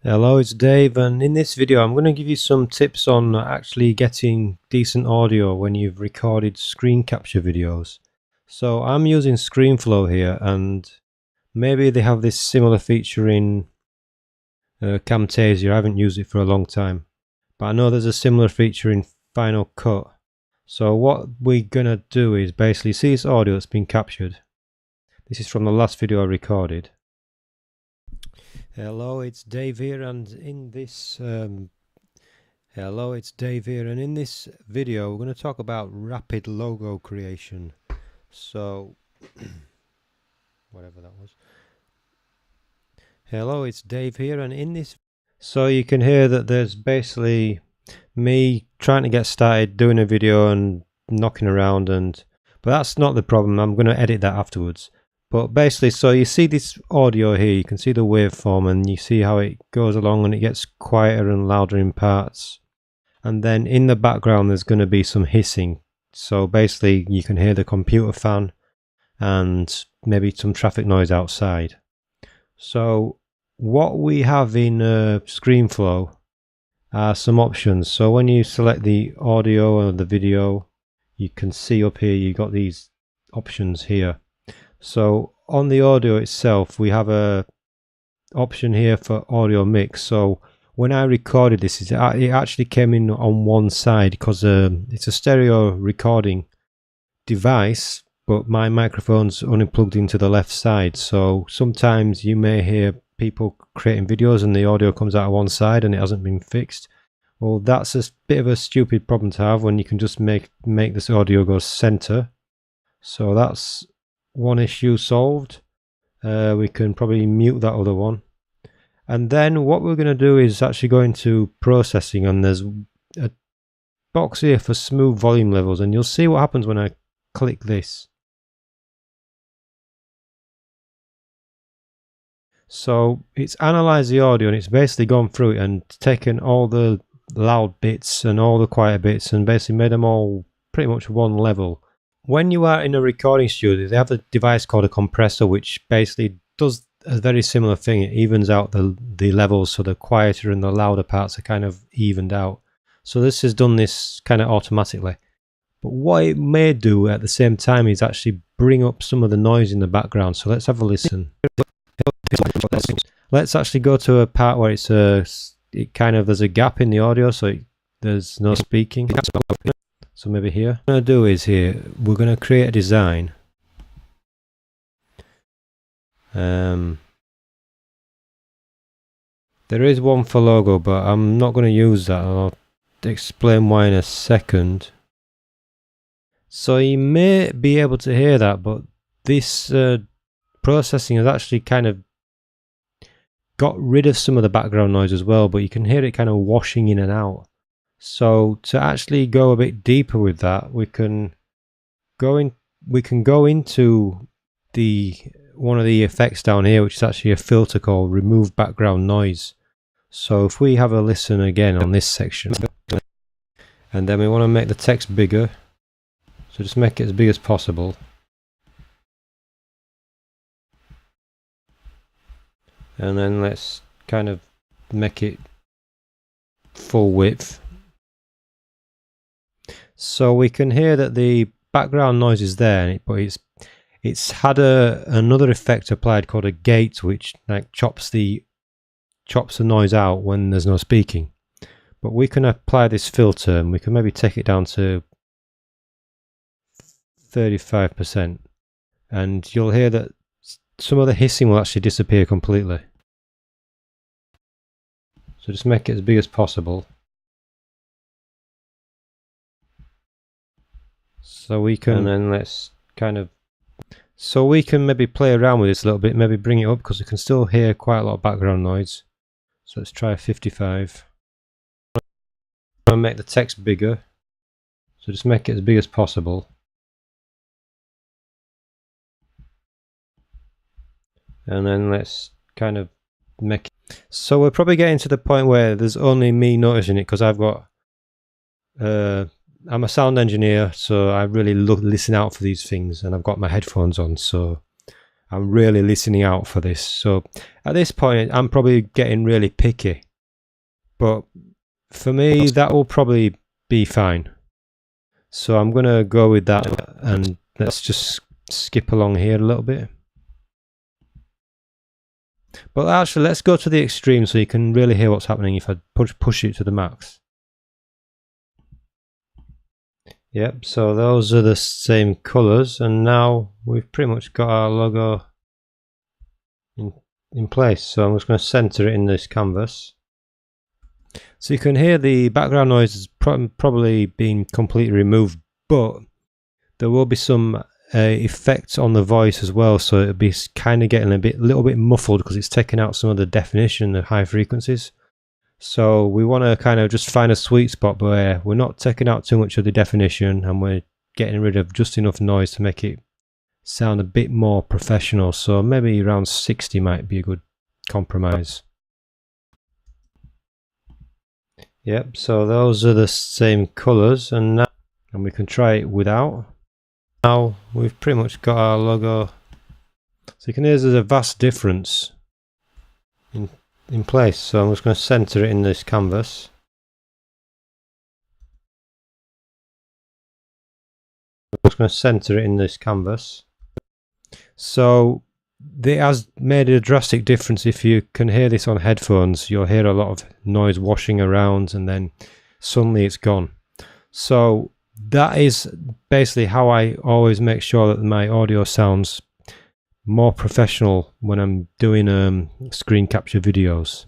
Hello, it's Dave, and in this video I'm going to give you some tips on actually getting decent audio when you've recorded screen capture videos. So I'm using Screenflow here, and maybe they have this similar feature in Camtasia. I haven't used it for a long time, but I know there's a similar feature in Final Cut. So what we're going to do is basically see this audio that's been captured. This is from the last video I recorded. Hello, it's Dave here, and in this video we're going to talk about rapid logo creation. So whatever that was. Hello, it's Dave here, and in this, so you can hear that there's basically me trying to get started doing a video and knocking around, but that's not the problem. I'm going to edit that afterwards. But basically, so you see this audio here, you can see the waveform, and you see how it goes along and it gets quieter and louder in parts. And then in the background there's going to be some hissing. So basically you can hear the computer fan and maybe some traffic noise outside. So what we have in Screenflow are some options. So when you select the audio or the video, you can see up here you've got these options here. So on the audio itself, we have a option here for audio mix. So when I recorded this, it actually came in on one side because it's a stereo recording device, but my microphone's only plugged into the left side. So sometimes you may hear people creating videos and the audio comes out of one side and it hasn't been fixed. Well, that's a bit of a stupid problem to have when you can just make this audio go center. So that's one issue solved. We can probably mute that other one, and then what we're going to do is actually go into processing, and there's a box here for smooth volume levels, and you'll see what happens when I click this. So it's analyzed the audio and it's basically gone through it and taken all the loud bits and all the quiet bits and basically made them all pretty much one level. When you are in a recording studio, they have a device called a compressor, which basically does a very similar thing. It evens out the levels, so the quieter and the louder parts are kind of evened out. So this has done this kind of automatically. But what it may do at the same time is actually bring up some of the noise in the background. So let's have a listen. Let's actually go to a part where there's a gap in the audio, so there's no speaking. So maybe here. What I'm going to do is here, we're going to create a design. There is one for logo, but I'm not going to use that. I'll explain why in a second. So you may be able to hear that, but this processing has actually kind of got rid of some of the background noise as well, but you can hear it kind of washing in and out. So to actually go a bit deeper with that, we can go into one of the effects down here, which is actually a filter called remove background noise. So if we have a listen again on this section, and then we want to make the text bigger, so just make it as big as possible. And then let's kind of make it full width. So we can hear that the background noise is there, but it's had another effect applied called a gate, which like chops the noise out when there's no speaking. But we can apply this filter, and we can maybe take it down to 35%, and you'll hear that some of the hissing will actually disappear completely. So just make it as big as possible. So we can, and then let's so we can maybe play around with this a little bit, maybe bring it up, because we can still hear quite a lot of background noise. So let's try 55. And make the text bigger, so just make it as big as possible. And then let's kind of make it. So we're probably getting to the point where there's only me noticing it, because I've got I'm a sound engineer, so I really listen out for these things, and I've got my headphones on, so I'm really listening out for this. So at this point, I'm probably getting really picky. But for me, that will probably be fine. So I'm going to go with that, and let's just skip along here a little bit. But actually, let's go to the extreme so you can really hear what's happening if I push it to the max. Yep, so those are the same colors, and now we've pretty much got our logo in place. So I'm just going to center it in this canvas. So you can hear the background noise has probably been completely removed, but there will be some effects on the voice as well, so it'll be kind of getting a little bit muffled because it's taking out some of the definition of high frequencies. So we want to kind of just find a sweet spot where we're not taking out too much of the definition and we're getting rid of just enough noise to make it sound a bit more professional. So maybe around 60 might be a good compromise. Yep, so those are the same colors, and we can try it without. Now we've pretty much got our logo. So you can hear there's a vast difference in place. So I'm just going to center it in this canvas. So it has made a drastic difference. If you can hear this on headphones, you'll hear a lot of noise washing around and then suddenly it's gone. So that is basically how I always make sure that my audio sounds more professional when I'm doing screen capture videos.